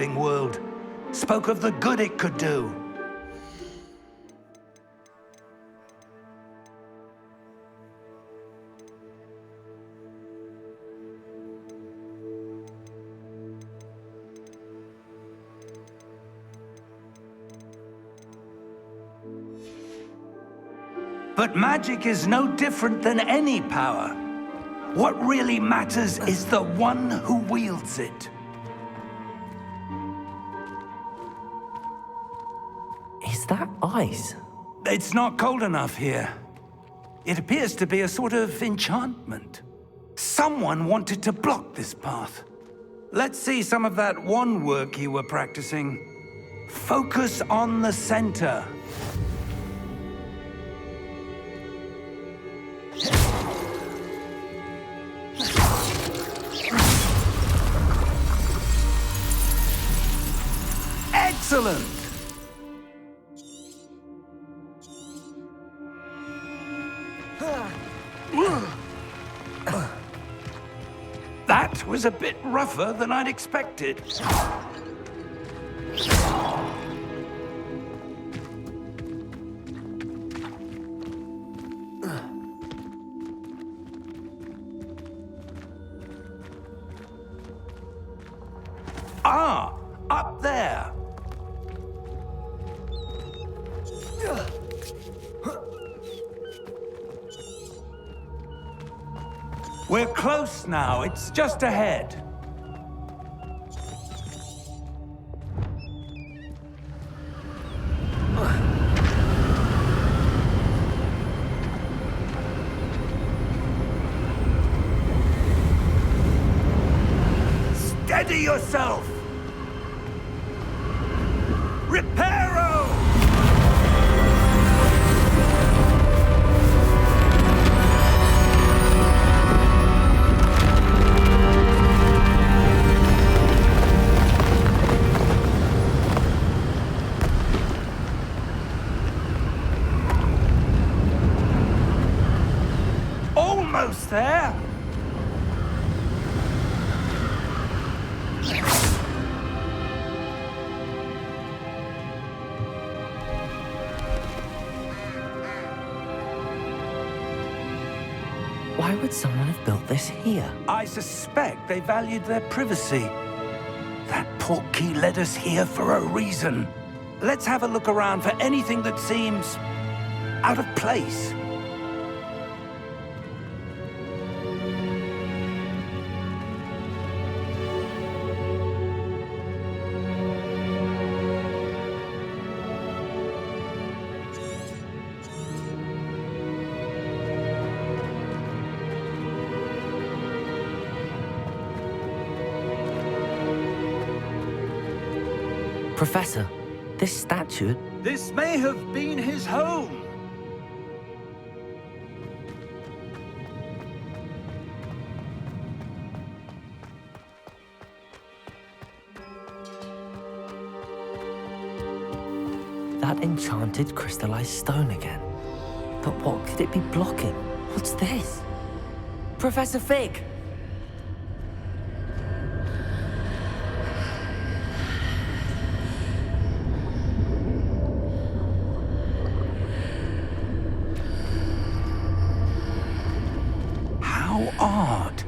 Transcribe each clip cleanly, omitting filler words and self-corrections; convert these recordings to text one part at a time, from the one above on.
world. Spoke of the good it could do. But magic is no different than any power. What really matters is the one who wields it. Is that ice? It's not cold enough here. It appears to be a sort of enchantment. Someone wanted to block this path. Let's see some of that wand work you were practicing. Focus on the center. Excellent! That was a bit rougher than I'd expected. Ah, up there. We're close now. It's just ahead. Steady yourself! Reparo! Almost there! Why would someone have built this here? I suspect they valued their privacy. That portkey led us here for a reason. Let's have a look around for anything that seems out of place. Professor, this statue... This may have been his home. That enchanted crystallized stone again. But what could it be blocking? What's this? Professor Fig! How odd.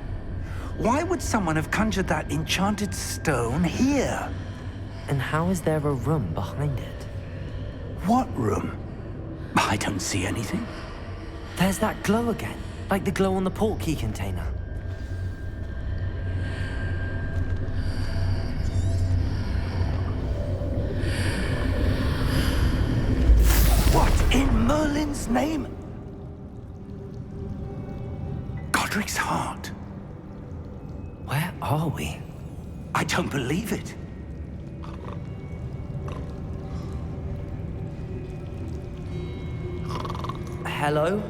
Why would someone have conjured that enchanted stone here? And how is there a room behind it? What room? I don't see anything. There's that glow again, like the glow on the portkey container. What in Merlin's name? Godric's heart. Where are we? I don't believe it. Hello?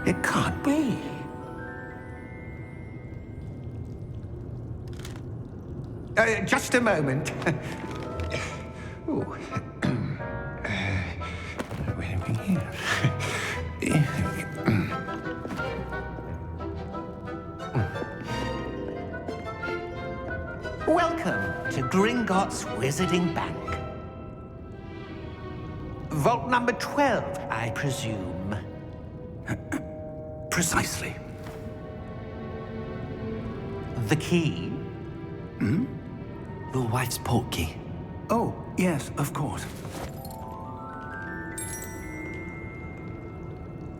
It can't be. Just a moment. Ooh. Wait a minute here. Welcome to Gringotts Wizarding Bank. Vault number 12, I presume. Precisely. The key? Your wife's portkey. Oh, yes, of course.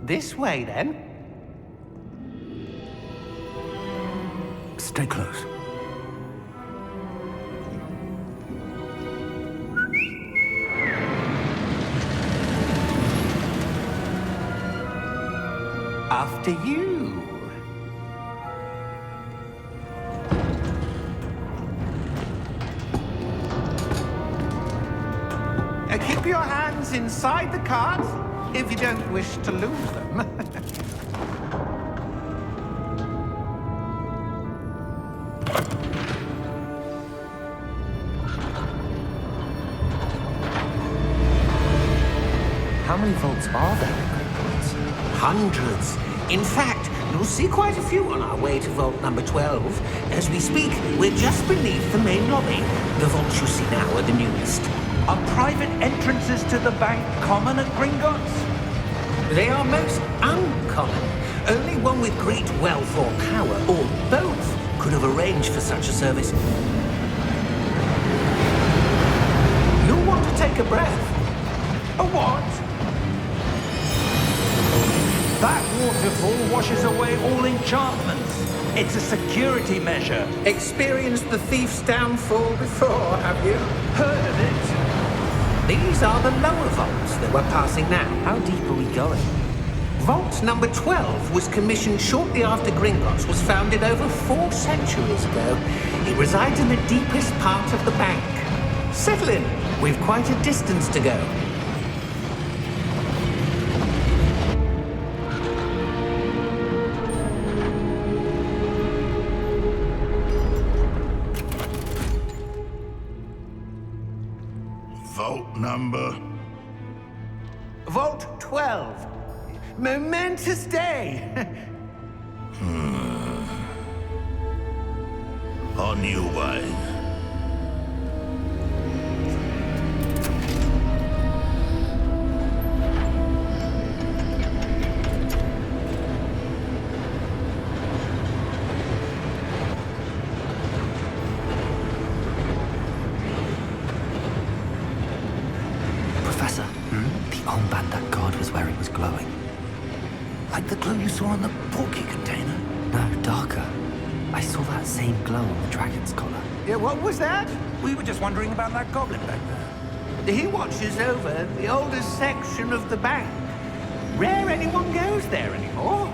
This way, then. Stay close. After you. Keep your hands inside the cart if you don't wish to lose them. How many vaults are there in Gringotts? Hundreds. In fact, you'll see quite a few on our way to vault number 12. As we speak, we're just beneath the main lobby. The vaults you see now are the newest. Are private entrances to the bank common at Gringotts? They are most uncommon. Only one with great wealth or power, or both, could have arranged for such a service. You'll want to take a breath. A what? That waterfall washes away all enchantments. It's a security measure. Experienced the thief's downfall before, have you? Heard of it? These are the lower vaults that we're passing now. How deep are we going? Vault number 12 was commissioned shortly after Gringotts was founded over 4 centuries ago. It resides in the deepest part of the bank. Settle in. We've quite a distance to go. Vault number? Vault 12. Momentous day. On your way. Professor, the armband that guard was wearing was glowing. Like the glow you saw on the portkey container? No, darker. I saw that same glow on the dragon's collar. Yeah, what was that? We were just wondering about that goblin back there. He watches over the oldest section of the bank. Rare anyone goes there anymore.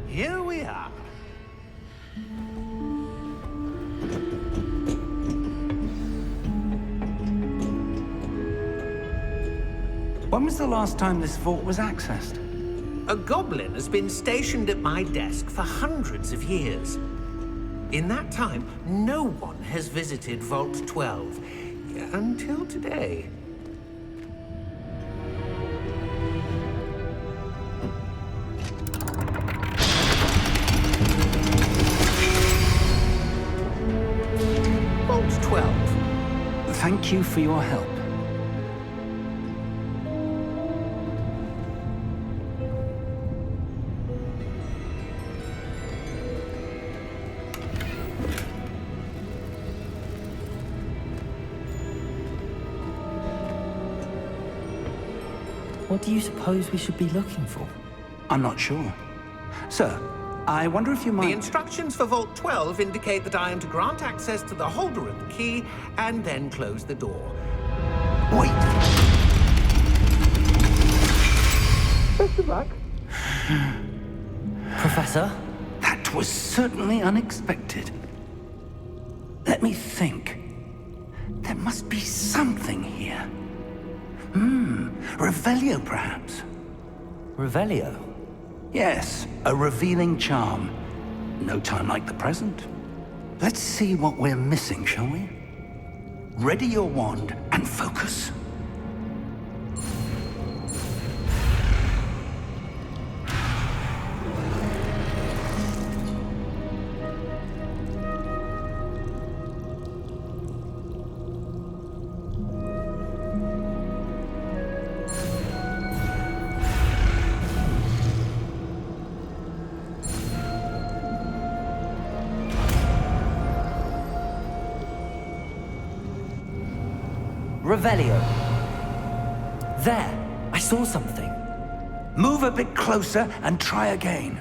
Here we are. When was the last time this vault was accessed? A goblin has been stationed at my desk for hundreds of years. In that time, no one has visited Vault 12 until today. Vault 12. Thank you for your help. What do you suppose we should be looking for? I'm not sure. Sir, I wonder if you might... The instructions for Vault 12 indicate that I am to grant access to the holder of the key and then close the door. Wait! Best of luck. Professor? That That was certainly unexpected. Let me think. There must be something here. Revelio, perhaps? Revelio? Yes, a revealing charm. No time like the present. Let's see what we're missing, shall we? Ready your wand and focus. Revelio. There, I saw something. Move a bit closer and try again.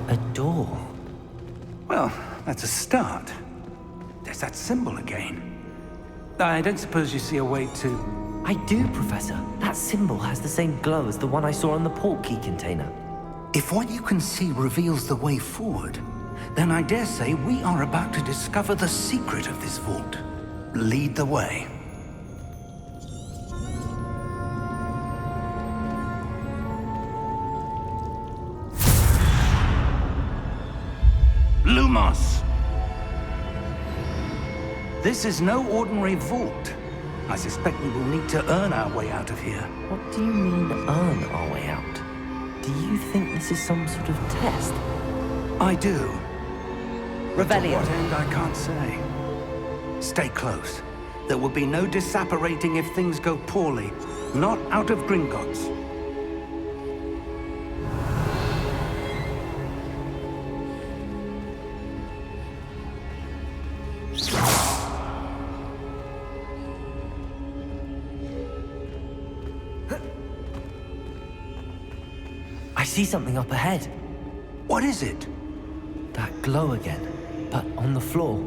A door. Well, that's a start. There's that symbol again. I don't suppose you see a way to... I do, Professor. That symbol has the same glow as the one I saw on the port key container. If what you can see reveals the way forward, then I dare say we are about to discover the secret of this vault. Lead the way. Lumos! This is no ordinary vault. I suspect we will need to earn our way out of here. What do you mean, earn our way out? Do you think this is some sort of test? I do. Revelio. To what end, I can't say. Stay close. There will be no disapparating if things go poorly. Not out of Gringotts. I see something up ahead. What is it? That glow again, but on the floor.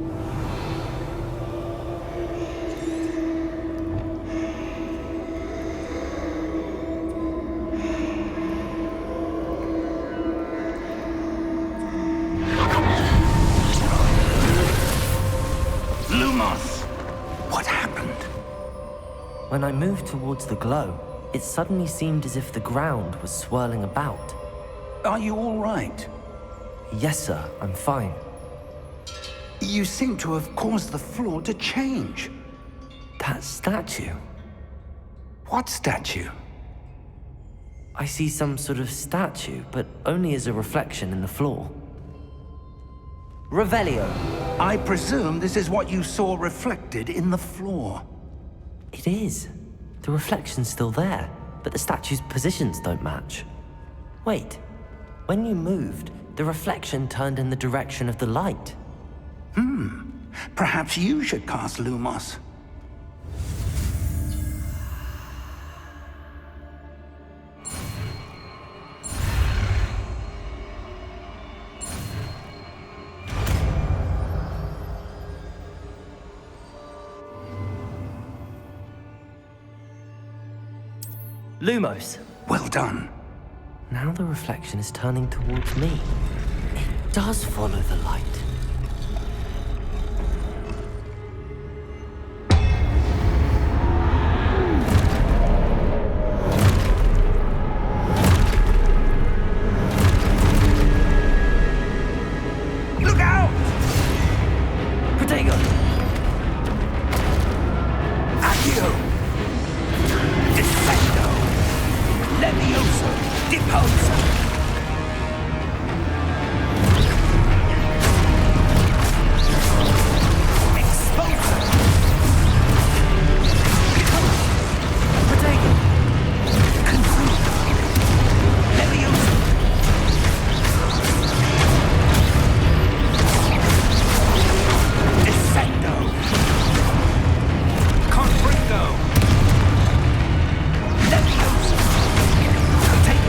Lumos! What happened? When I moved towards the glow, it suddenly seemed as if the ground was swirling about. Are you all right? Yes, sir, I'm fine. You seem to have caused the floor to change. That statue. What statue? I see some sort of statue, but only as a reflection in the floor. Revelio. I presume this is what you saw reflected in the floor. It is. The reflection's still there, but the statue's positions don't match. Wait, when you moved, the reflection turned in the direction of the light. Perhaps you should cast Lumos. Lumos. Well done. Now the reflection is turning towards me. It does follow the light. Look out! Protego! Accio! Defendo! Levioso! Deposo!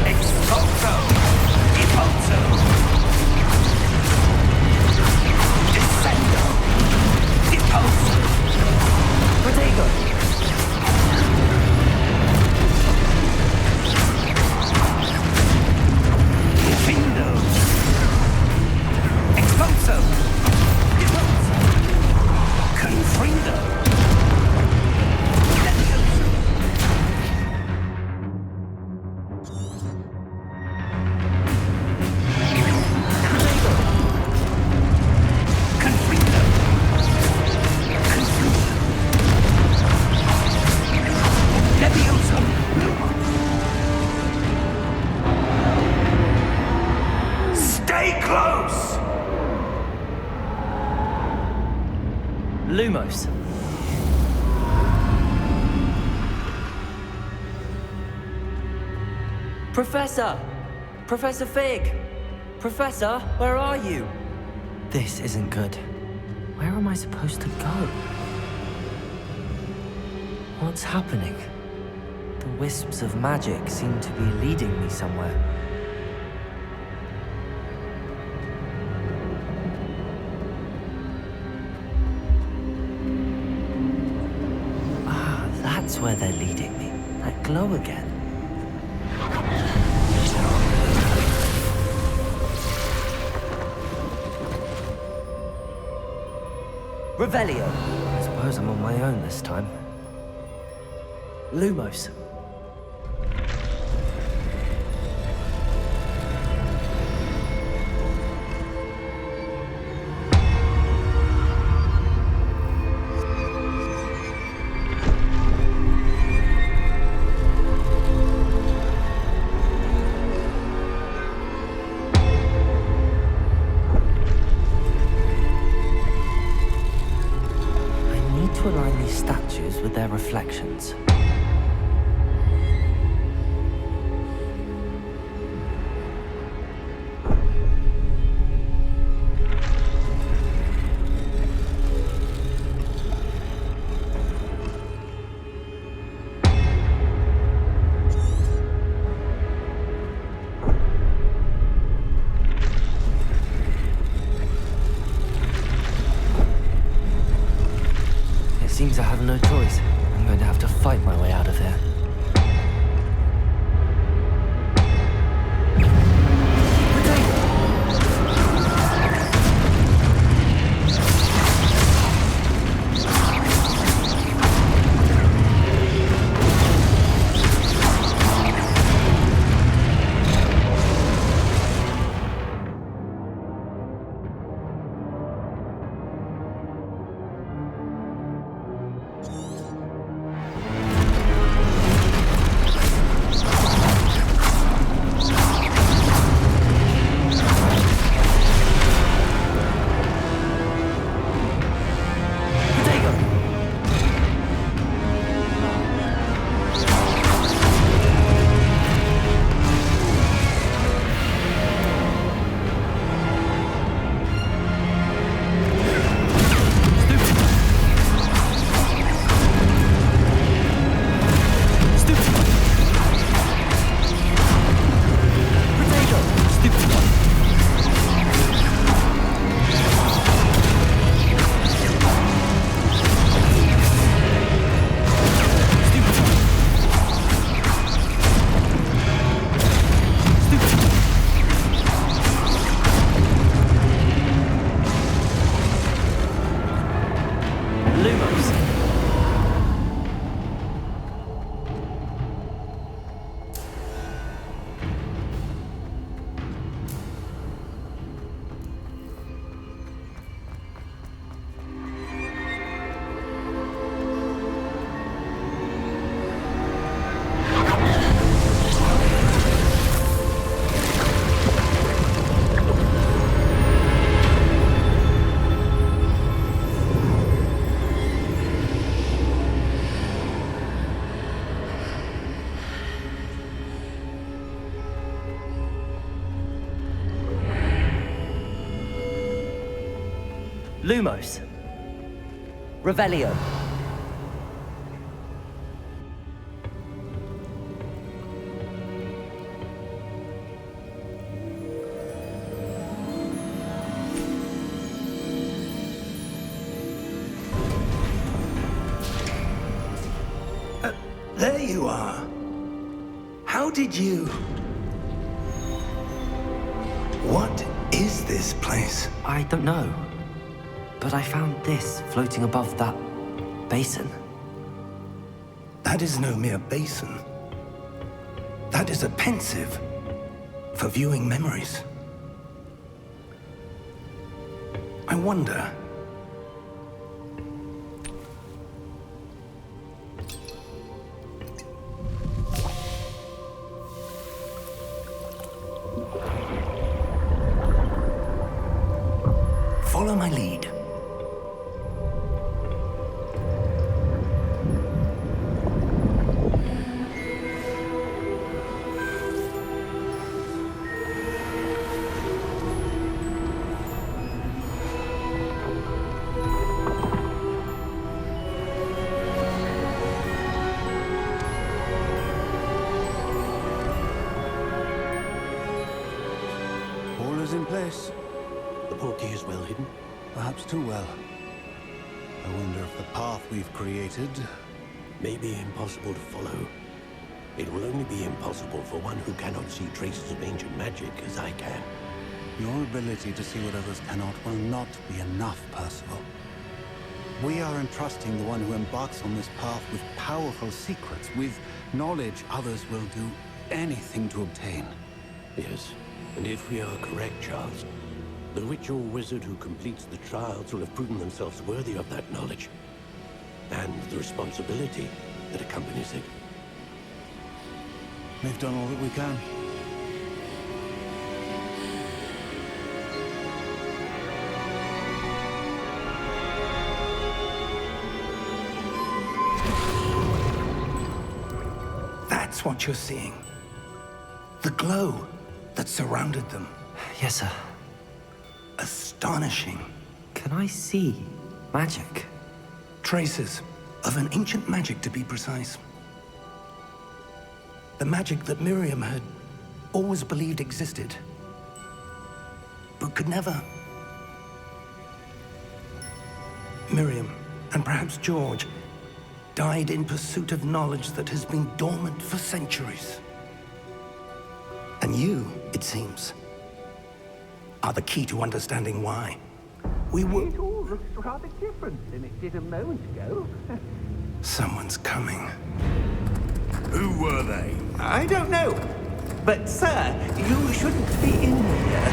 Expulso! Lumos. Professor! Professor Fig! Professor, where are you? This isn't good. Where am I supposed to go? What's happening? The wisps of magic seem to be leading me somewhere. Ah, that's where they're leading me. That glow again. Revelio. I suppose I'm on my own this time. Lumos. To align these statues with their reflections. Seems I have no choice. I'm going to have to fight my way out of here. Lumos. Revelio. There you are. How did you... What is this place? I don't know. But I found this floating above that basin. That is no mere basin. That is a pensive for viewing memories. I wonder... Follow my lead. is in place. The portkey is well hidden. Perhaps too well. I wonder if the path we've created... May be impossible to follow. It will only be impossible for one who cannot see traces of ancient magic as I can. Your ability to see what others cannot will not be enough, Percival. We are entrusting the one who embarks on this path with powerful secrets, with knowledge others will do anything to obtain. Yes, and if we are correct, Charles, the witch or wizard who completes the trials will have proven themselves worthy of that knowledge, and the responsibility that accompanies it. We've done all that we can. That's what you're seeing. The glow that surrounded them. Yes, sir. Astonishing. Can I see magic? Traces of an ancient magic, to be precise. The magic that Miriam had always believed existed, but could never. Miriam, and perhaps George, died in pursuit of knowledge that has been dormant for centuries. And you, it seems, are the key to understanding why. It all looks rather different than it did a moment ago. Someone's coming. Who were they? I don't know. But, sir, you shouldn't be in here.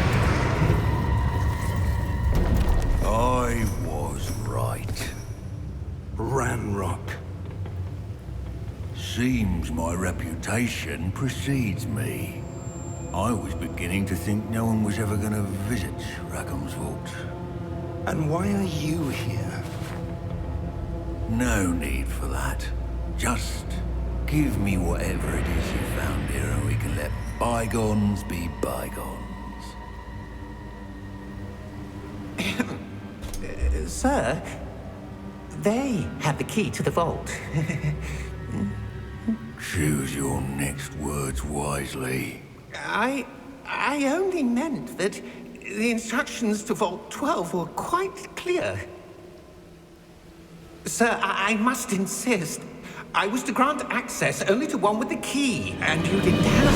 I was right. Ranrock. Seems my reputation precedes me. I was beginning to think no one was ever going to visit Rackham's vault. And why are you here? No need for that. Just give me whatever it is you found here and we can let bygones be bygones. Sir, they have the key to the vault. Choose your next words wisely. I only meant that the instructions to Vault 12 were quite clear. Sir, I must insist. I was to grant access only to one with the key, and you didn't have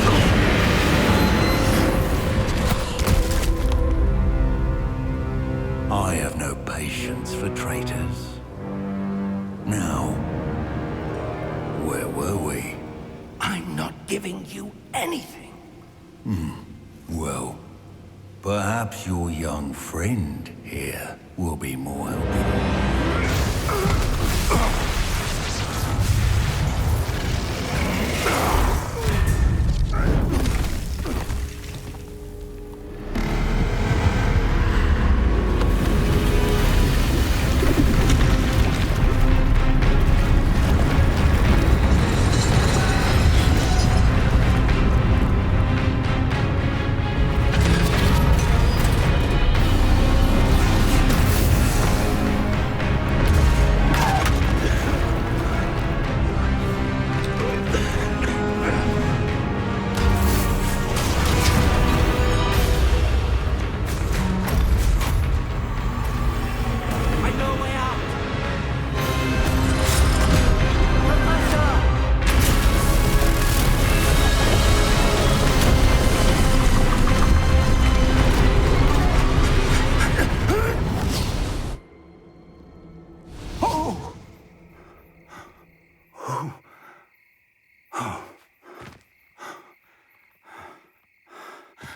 it. I have no patience for traitors. Now, where were we? I'm not giving you anything. Well, perhaps your young friend here will be more helpful.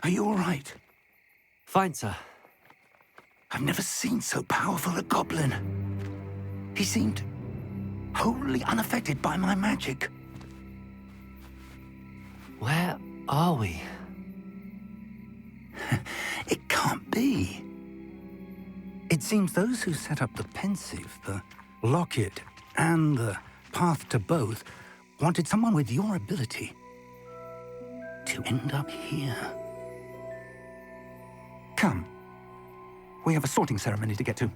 Are you all right? Fine, sir. I've never seen so powerful a goblin. He seemed wholly unaffected by my magic. Where are we? It can't be. It seems those who set up the pensive, the locket, and the path to both wanted someone with your ability to end up here. Come. We have a sorting ceremony to get to.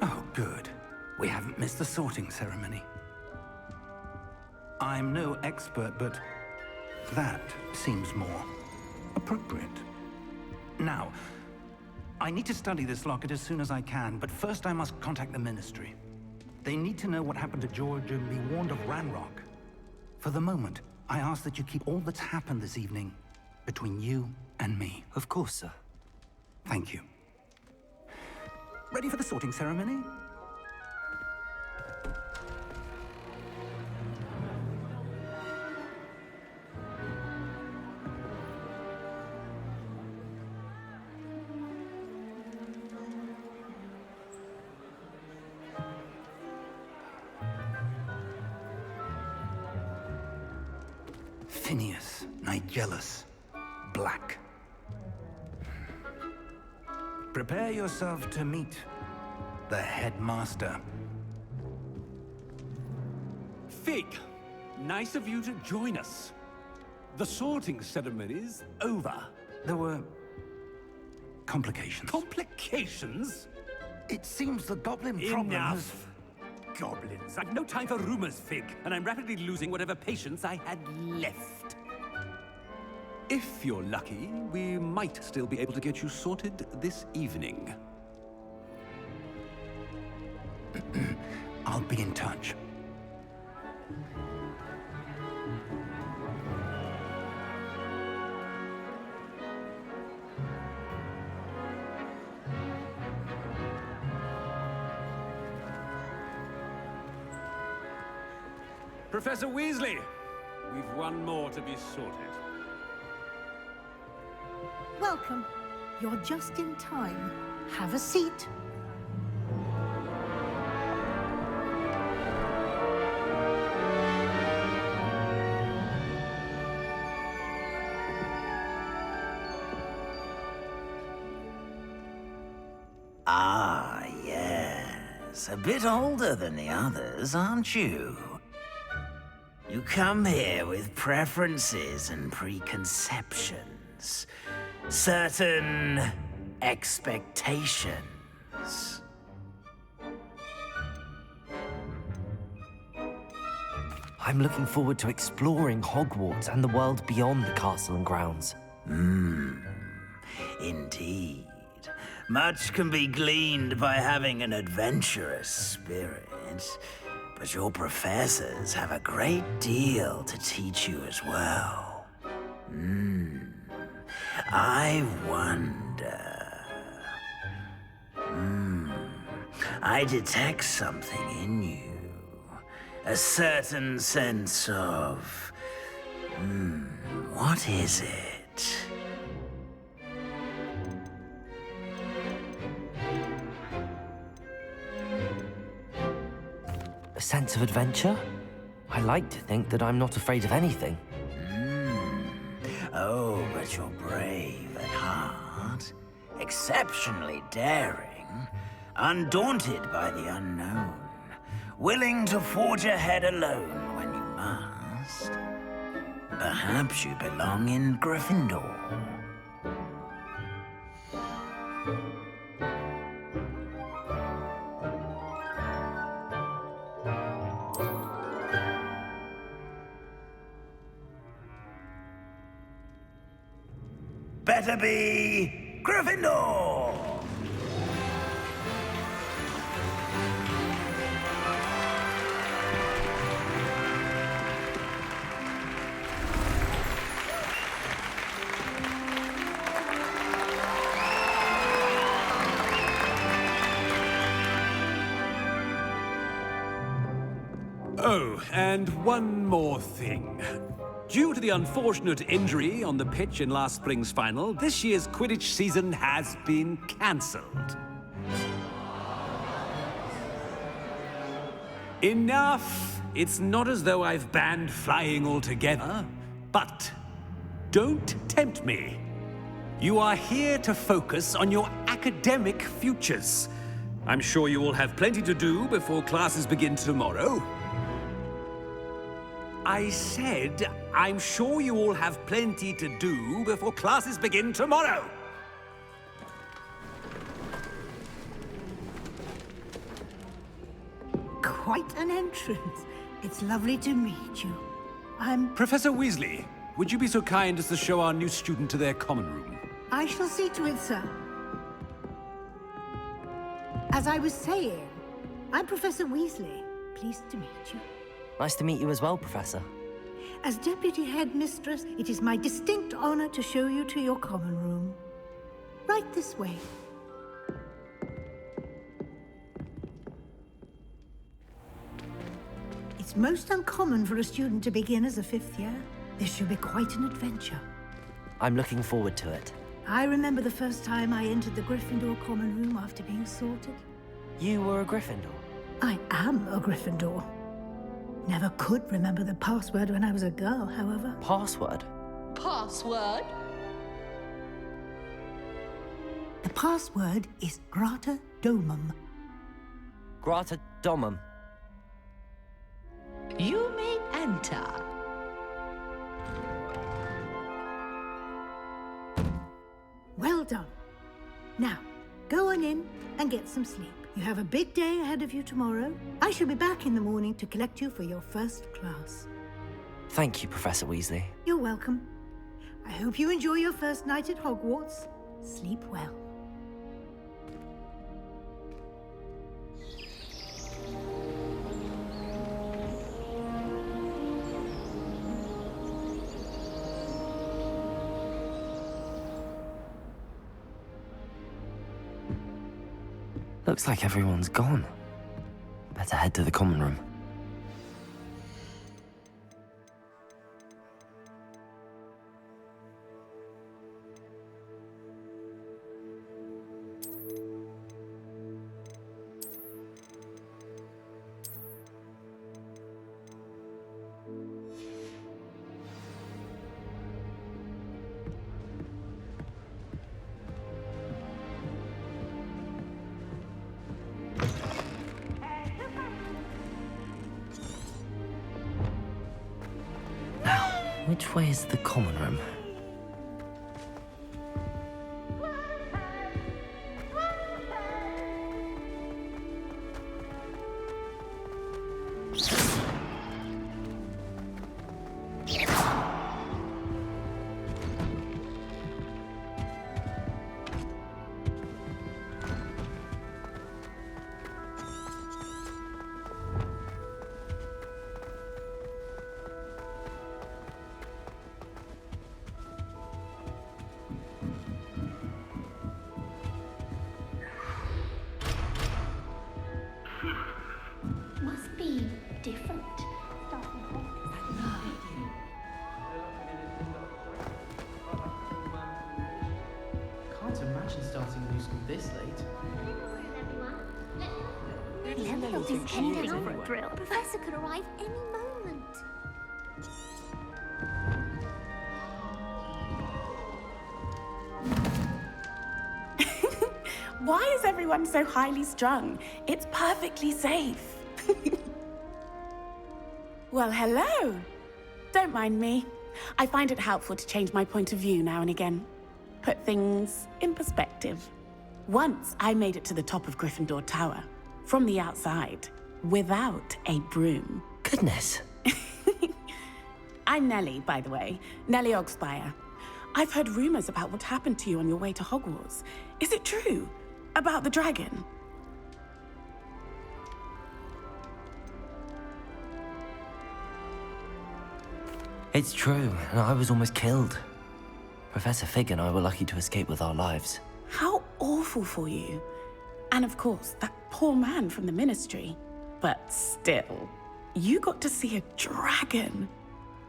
Oh, good. We haven't missed the sorting ceremony. I'm no expert, but that seems more appropriate. Now, I need to study this locket as soon as I can, but first I must contact the Ministry. They need to know what happened to George and be warned of Ranrock. For the moment, I ask that you keep all that's happened this evening between you and me. Of course, sir. Thank you. Ready for the sorting ceremony? Phineas, Nigellus, Black. Prepare yourself to meet the headmaster. Fig, nice of you to join us. The sorting ceremony's over. There were complications. Complications? It seems the goblin problem has... Enough! Goblins. I've no time for rumors, Fig, and I'm rapidly losing whatever patience I had left. If you're lucky, we might still be able to get you sorted this evening. I'll be in touch. Professor Weasley, we've one more to be sorted. Welcome. You're just in time. Have a seat. Ah, yes. A bit older than the others, aren't you? You come here with preferences and preconceptions. Certain expectations. I'm looking forward to exploring Hogwarts and the world beyond the castle and grounds. Indeed. Much can be gleaned by having an adventurous spirit, but your professors have a great deal to teach you as well. I wonder... I detect something in you. A certain sense of... what is it? A sense of adventure? I like to think that I'm not afraid of anything. Oh, but you're brave at heart, exceptionally daring, undaunted by the unknown, willing to forge ahead alone when you must. Perhaps you belong in Gryffindor. Better be Gryffindor! Oh, and one more thing. Due to the unfortunate injury on the pitch in last spring's final, this year's Quidditch season has been cancelled. Enough! It's not as though I've banned flying altogether, but don't tempt me. You are here to focus on your academic futures. I'm sure you all have plenty to do before classes begin tomorrow. I said, I'm sure you all have plenty to do before classes begin tomorrow. quite an entrance. It's lovely to meet you. I'm... Professor Weasley, would you be so kind as to show our new student to their common room? I shall see to it, sir. As I was saying, I'm Professor Weasley. Pleased to meet you. Nice to meet you as well, Professor. As Deputy Headmistress, it is my distinct honor to show you to your common room. Right this way. It's most uncommon for a student to begin as a 5th year. This should be quite an adventure. I'm looking forward to it. I remember the first time I entered the Gryffindor common room after being sorted. You were a Gryffindor? I am a Gryffindor. Never could remember the password when I was a girl, however. Password? Password? The password is Grata Domum. Grata Domum. You may enter. Well done. Now, go on in and get some sleep. You have a big day ahead of you tomorrow. I shall be back in the morning to collect you for your first class. Thank you, Professor Weasley. You're welcome. I hope you enjoy your first night at Hogwarts. Sleep well. Looks like everyone's gone. Better head to the common room. Which way is the common room? Must be different. Can't imagine starting new school this late. Level is ending over a drill. Professor could arrive any moment. Why is everyone so highly strung? It's perfectly safe. Well, hello. Don't mind me. I find it helpful to change my point of view now and again. Put things in perspective. Once I made it to the top of Gryffindor Tower, from the outside, without a broom. Goodness. I'm Nellie, by the way. Nellie Ogspire. I've heard rumors about what happened to you on your way to Hogwarts. Is it true? About the dragon? It's true, and I was almost killed. Professor Fig and I were lucky to escape with our lives. How awful for you. And of course, that poor man from the Ministry. But still, you got to see a dragon.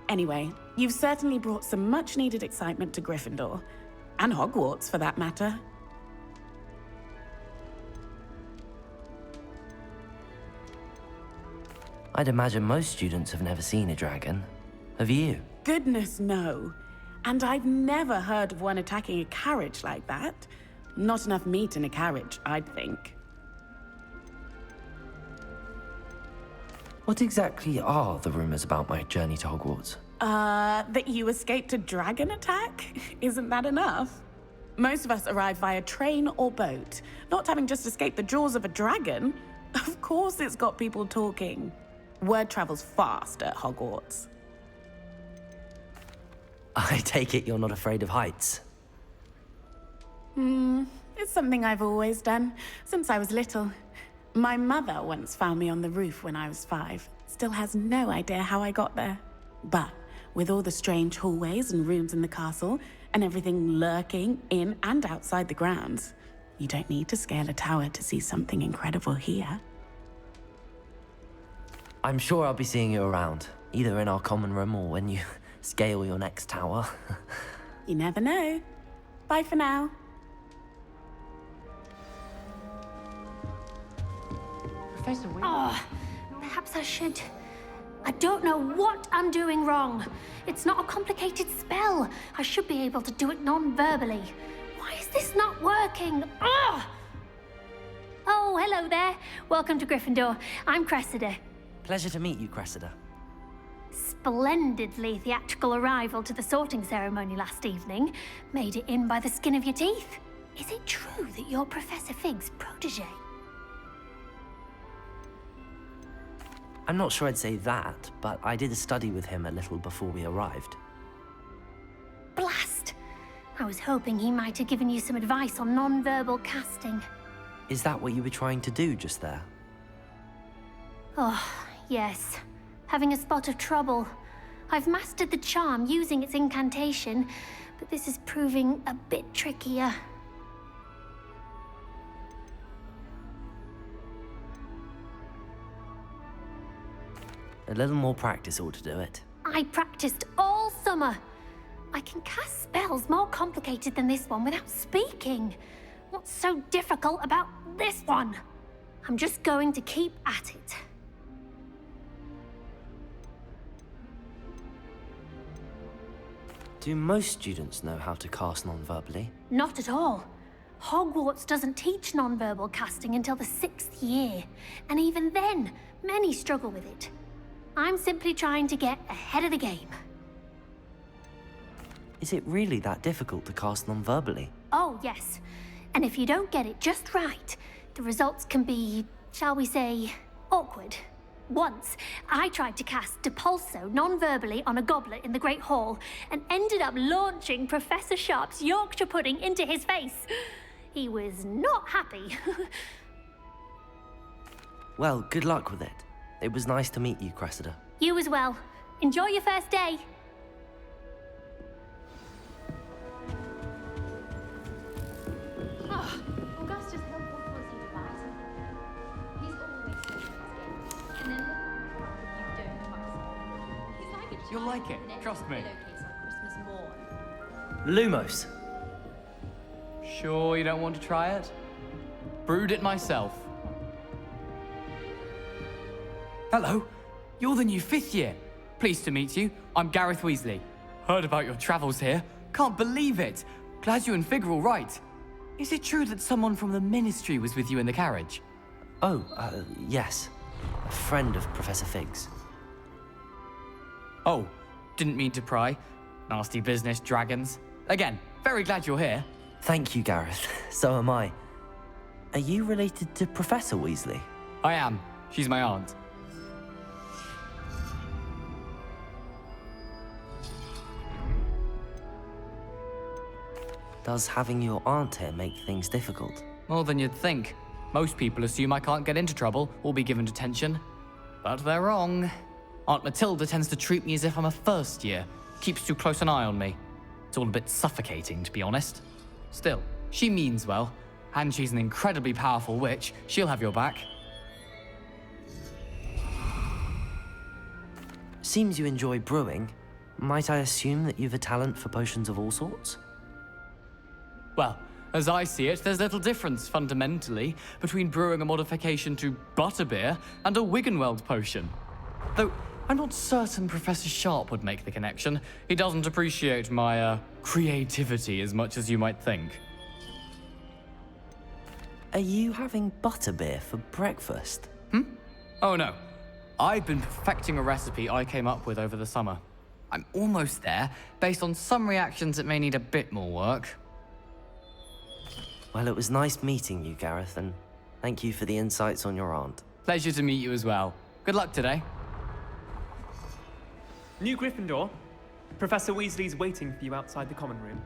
Anyway, you've certainly brought some much-needed excitement to Gryffindor. And Hogwarts, for that matter. I'd imagine most students have never seen a dragon. Have you? Goodness, no. And I've never heard of one attacking a carriage like that. Not enough meat in a carriage, I'd think. What exactly are the rumors about my journey to Hogwarts? That you escaped a dragon attack? Isn't that enough? Most of us arrive via train or boat, not having just escaped the jaws of a dragon. Of course it's got people talking. Word travels fast at Hogwarts. I take it you're not afraid of heights. It's something I've always done, since I was little. My mother once found me on the roof when I was 5. Still has no idea how I got there. But with all the strange hallways and rooms in the castle, and everything lurking in and outside the grounds, you don't need to scale a tower to see something incredible here. I'm sure I'll be seeing you around, either in our common room or when you scale your next tower. You never know. Bye for now. Professor Weasley. Oh, perhaps I should. I don't know what I'm doing wrong. It's not a complicated spell. I should be able to do it non-verbally. Why is this not working? Ah! Oh, hello there. Welcome to Gryffindor. I'm Cressida. Pleasure to meet you, Cressida. Splendidly theatrical arrival to the sorting ceremony last evening. Made it in by the skin of your teeth. Is it true that you're Professor Fig's protege? I'm not sure I'd say that, but I did study with him a little before we arrived. Blast! I was hoping he might have given you some advice on non-verbal casting. Is that what you were trying to do just there? Oh, yes. Having a spot of trouble. I've mastered the charm using its incantation, but this is proving a bit trickier. A little more practice ought to do it. I practiced all summer. I can cast spells more complicated than this one without speaking. What's so difficult about this one? I'm just going to keep at it. Do most students know how to cast non-verbally? Not at all. Hogwarts doesn't teach non-verbal casting until the 6th year, and even then, many struggle with it. I'm simply trying to get ahead of the game. Is it really that difficult to cast non-verbally? Oh, yes. And if you don't get it just right, the results can be, shall we say, awkward. Once, I tried to cast Depulso non-verbally on a goblet in the Great Hall and ended up launching Professor Sharp's Yorkshire pudding into his face. He was not happy. Well, good luck with it. It was nice to meet you, Cressida. You as well. Enjoy your first day. Ah, Augustus helpful policy advisor. He's always saying and then you don't trust. He's like a You'll like it, trust me. pillowcase on Christmas morn. Lumos! Sure you don't want to try it? Brewed it myself. Hello, you're the new 5th year. Pleased to meet you. I'm Gareth Weasley. Heard about your travels here. Can't believe it. Glad you and Fig are all right. Is it true that someone from the Ministry was with you in the carriage? Oh, yes. A friend of Professor Fig's. Oh, didn't mean to pry. Nasty business, dragons. Again, very glad you're here. Thank you, Gareth. So am I. Are you related to Professor Weasley? I am. She's my aunt. Does having your aunt here make things difficult? More than you'd think. Most people assume I can't get into trouble or be given detention. But they're wrong. Aunt Matilda tends to treat me as if I'm a first year. Keeps too close an eye on me. It's all a bit suffocating, to be honest. Still, she means well. And she's an incredibly powerful witch. She'll have your back. Seems you enjoy brewing. Might I assume that you've a talent for potions of all sorts? Well, as I see it, there's little difference, fundamentally, between brewing a modification to butterbeer and a Wiggenweld potion. Though, I'm not certain Professor Sharp would make the connection. He doesn't appreciate my, creativity as much as you might think. Are you having butterbeer for breakfast? Oh no. I've been perfecting a recipe I came up with over the summer. I'm almost there, based on some reactions that may need a bit more work. Well, it was nice meeting you, Gareth, and Thank you for the insights on your aunt. Pleasure to meet you as well. Good luck today. New Gryffindor. Professor Weasley's waiting for you outside the common room.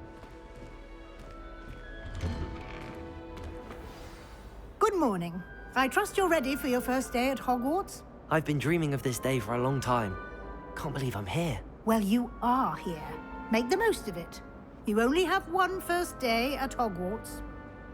Good morning. I trust you're ready for your first day at Hogwarts? I've been dreaming of this day for a long time. Can't believe I'm here. Well, you are here. Make the most of it. You only have one first day at Hogwarts.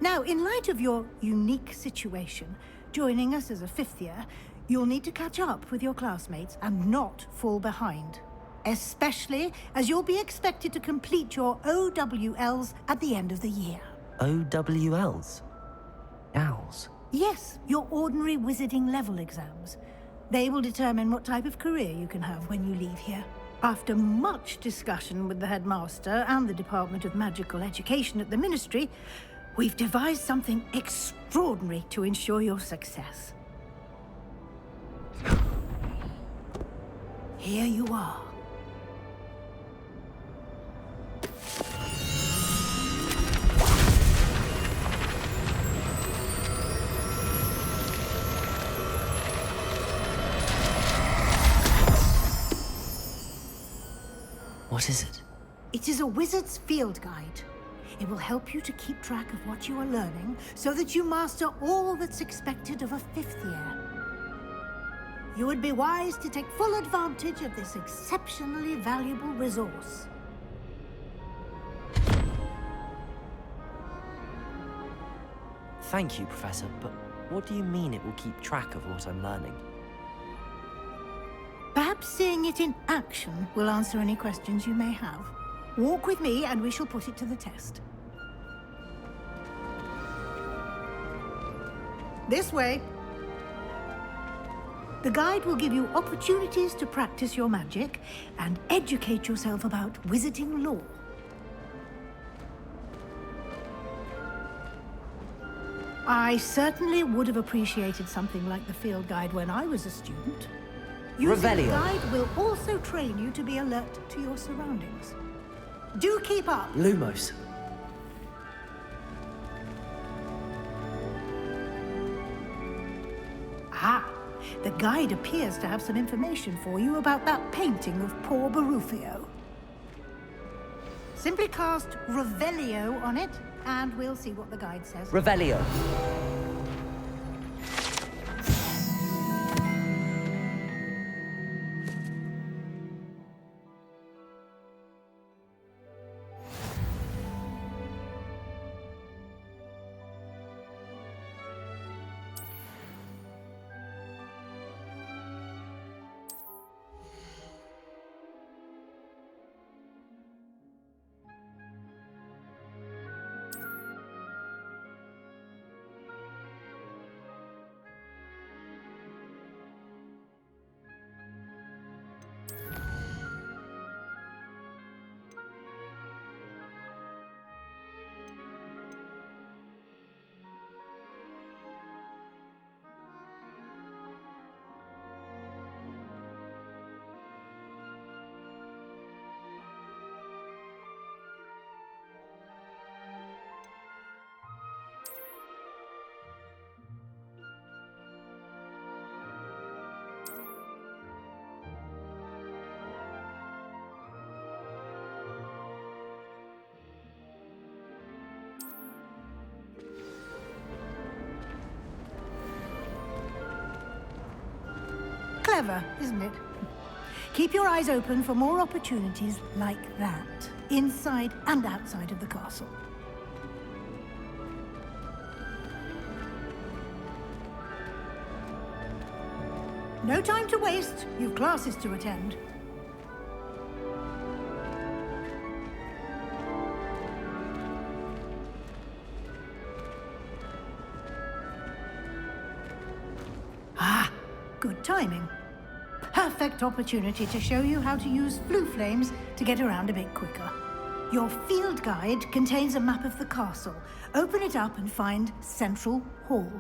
Now, in light of your unique situation, joining us as a fifth year, you'll need to catch up with your classmates and not fall behind. Especially as you'll be expected to complete your OWLs at the end of the year. OWLs? Owls? Yes, your ordinary wizarding level exams. They will determine what type of career you can have when you leave here. After much discussion with the headmaster and the Department of Magical Education at the Ministry, we've devised something extraordinary to ensure your success. Here you are. What is it? It is a wizard's field guide. It will help you to keep track of what you are learning so that you master all that's expected of a fifth year. You would be wise to take full advantage of this exceptionally valuable resource. Thank you, Professor, but what do you mean it will keep track of what I'm learning? Perhaps seeing it in action will answer any questions you may have. Walk with me and we shall put it to the test. This way. The guide will give you opportunities to practice your magic and educate yourself about wizarding lore. I certainly would have appreciated something like the field guide when I was a student. Using the Revelio. guide will also train you to be alert to your surroundings. Do keep up! Lumos. Ah, the guide appears to have some information for you about that painting of poor Barufio. Simply cast Revelio on it, and we'll see what the guide says. Revelio. Clever, isn't it? Keep your eyes open for more opportunities like that, inside and outside of the castle. No time to waste. You've classes to attend. Ah, good timing. Perfect opportunity to show you how to use flue flames to get around a bit quicker. Your field guide contains a map of the castle. Open it up and find Central Hall.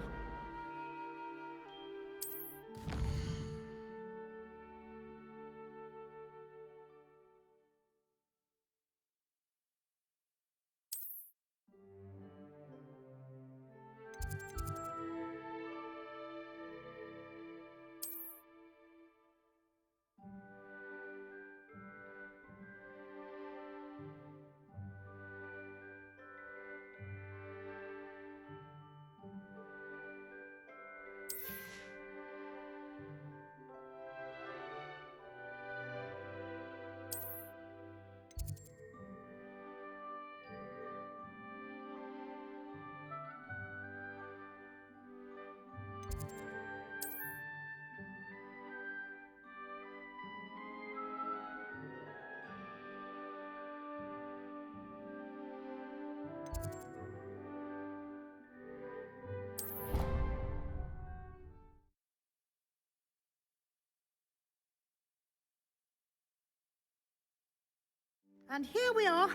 And here we are.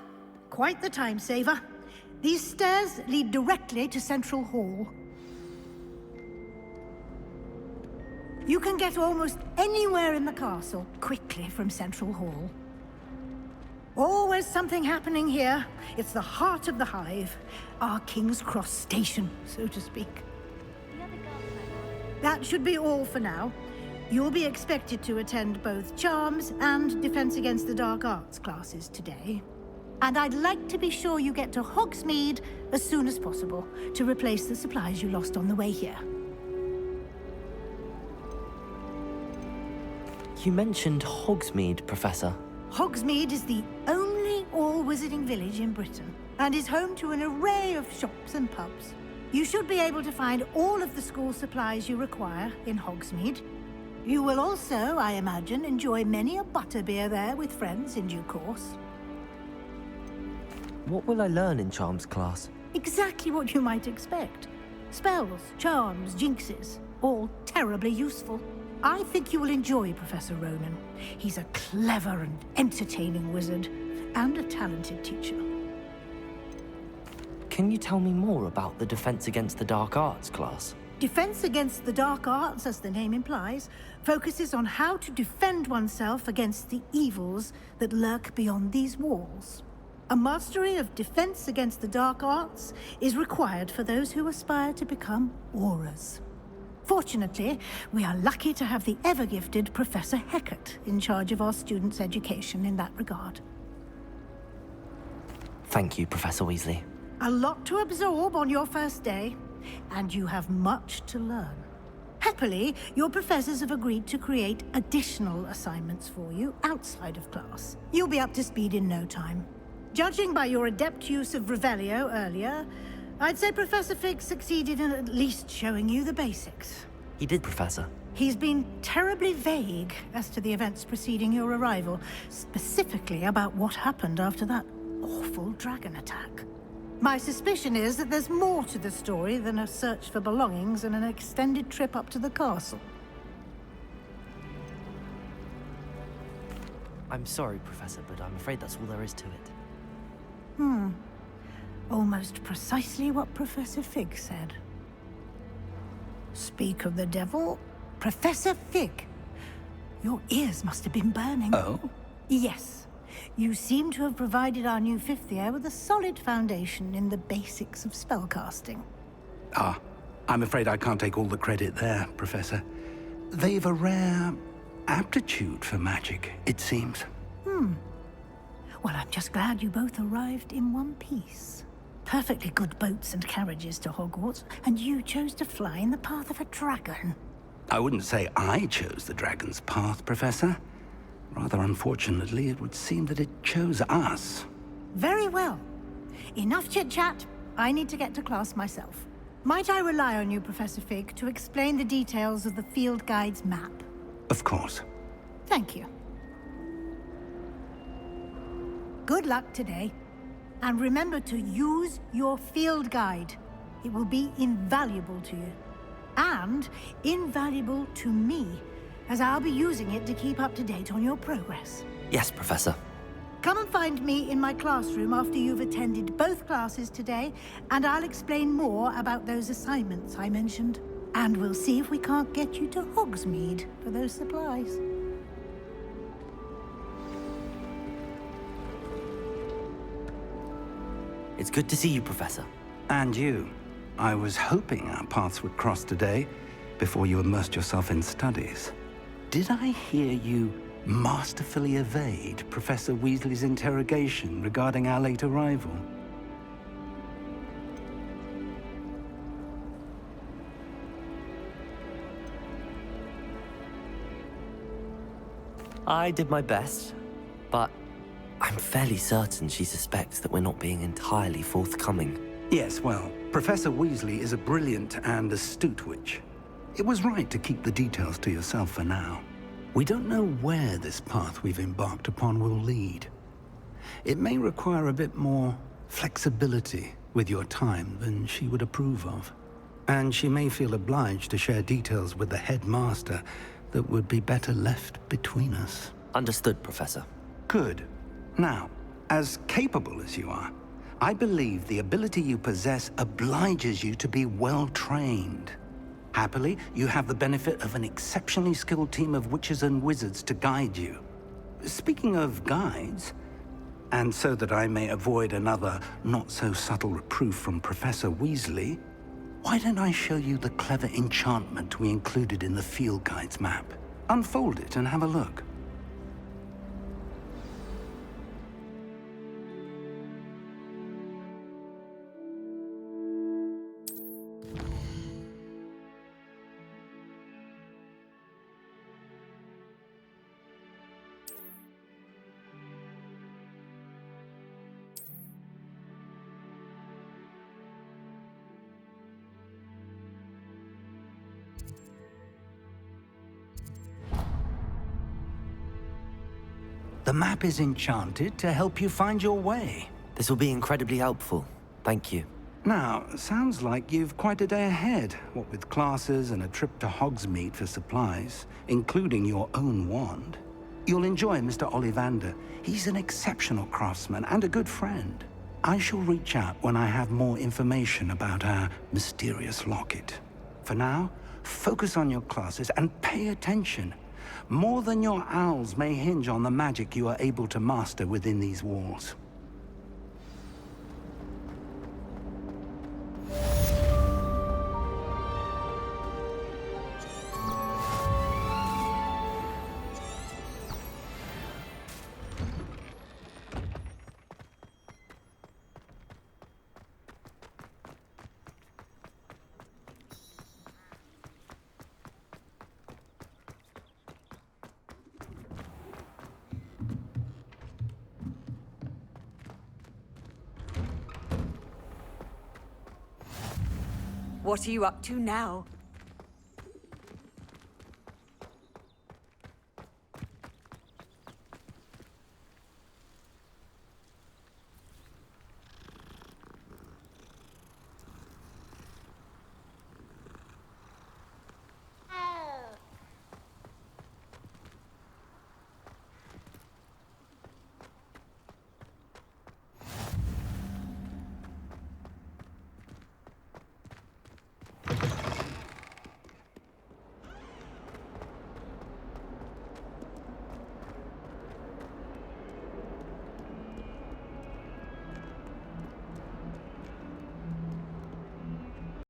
Quite the time saver. These stairs lead directly to Central Hall. You can get almost anywhere in the castle quickly from Central Hall. Always something happening here. It's the heart of the hive. Our King's Cross station, so to speak. That should be all for now. You'll be expected to attend both Charms and Defense Against the Dark Arts classes today. And I'd like to be sure you get to Hogsmeade as soon as possible to replace the supplies you lost on the way here. You mentioned Hogsmeade, Professor. Hogsmeade is the only all-wizarding village in Britain and is home to an array of shops and pubs. You should be able to find all of the school supplies you require in Hogsmeade. You will also, I imagine, enjoy many a butterbeer there with friends in due course. What will I learn in Charms class? Exactly what you might expect. Spells, charms, jinxes, all terribly useful. I think you will enjoy Professor Ronan. He's a clever and entertaining wizard, and a talented teacher. Can you tell me more about the Defense Against the Dark Arts class? Defense Against the Dark Arts, as the name implies, focuses on how to defend oneself against the evils that lurk beyond these walls. A mastery of Defense Against the Dark Arts is required for those who aspire to become Aurors. Fortunately, we are lucky to have the ever-gifted Professor Hecat in charge of our students' education in that regard. Thank you, Professor Weasley. A lot to absorb on your first day, and you have much to learn. Happily, your professors have agreed to create additional assignments for you outside of class. You'll be up to speed in no time. Judging by your adept use of Revelio earlier, I'd say Professor Fig succeeded in at least showing you the basics. He did, Professor. He's been terribly vague as to the events preceding your arrival, specifically about what happened after that awful dragon attack. My suspicion is that there's more to the story than a search for belongings and an extended trip up to the castle. I'm sorry, Professor, but I'm afraid that's all there is to it. Almost precisely what Professor Fig said. Speak of the devil, Professor Fig. Your ears must have been burning. Oh? Yes. You seem to have provided our new fifth year with a solid foundation in the basics of spellcasting. Ah, I'm afraid I can't take all the credit there, Professor. They've a rare aptitude for magic, it seems. Well, I'm just glad you both arrived in one piece. Perfectly good boats and carriages to Hogwarts, and you chose to fly in the path of a dragon. I wouldn't say I chose the dragon's path, Professor. Rather unfortunately, it would seem that it chose us. Very well. Enough chit-chat. I need to get to class myself. Might I rely on you, Professor Fig, to explain the details of the field guide's map? Of course. Thank you. Good luck today. And remember to use your field guide. It will be invaluable to you. And invaluable to me, as I'll be using it to keep up to date on your progress. Yes, Professor. Come and find me in my classroom after you've attended both classes today, and I'll explain more about those assignments I mentioned. And we'll see if we can't get you to Hogsmeade for those supplies. It's good to see you, Professor. And you. I was hoping our paths would cross today, before you immersed yourself in studies. Did I hear you masterfully evade Professor Weasley's interrogation regarding our late arrival? I did my best, but I'm fairly certain she suspects that we're not being entirely forthcoming. Yes, well, Professor Weasley is a brilliant and astute witch. It was right to keep the details to yourself for now. We don't know where this path we've embarked upon will lead. It may require a bit more flexibility with your time than she would approve of. And she may feel obliged to share details with the headmaster that would be better left between us. Understood, Professor. Good. Now, As capable as you are, I believe the ability you possess obliges you to be well-trained. Happily, you have the benefit of an exceptionally skilled team of witches and wizards to guide you. Speaking of guides, and so that I may avoid another not-so-subtle reproof from Professor Weasley, why don't I show you the clever enchantment we included in the field guide's map? Unfold it and have a look. The map is enchanted to help you find your way. This will be incredibly helpful. Thank you. Now, sounds like you've quite a day ahead, what with classes and a trip to Hogsmeade for supplies, including your own wand. You'll enjoy Mr. Ollivander. He's an exceptional craftsman and a good friend. I shall reach out when I have more information about our mysterious locket. For now, focus on your classes and pay attention. More than your owls may hinge on the magic you are able to master within these walls. What are you up to now?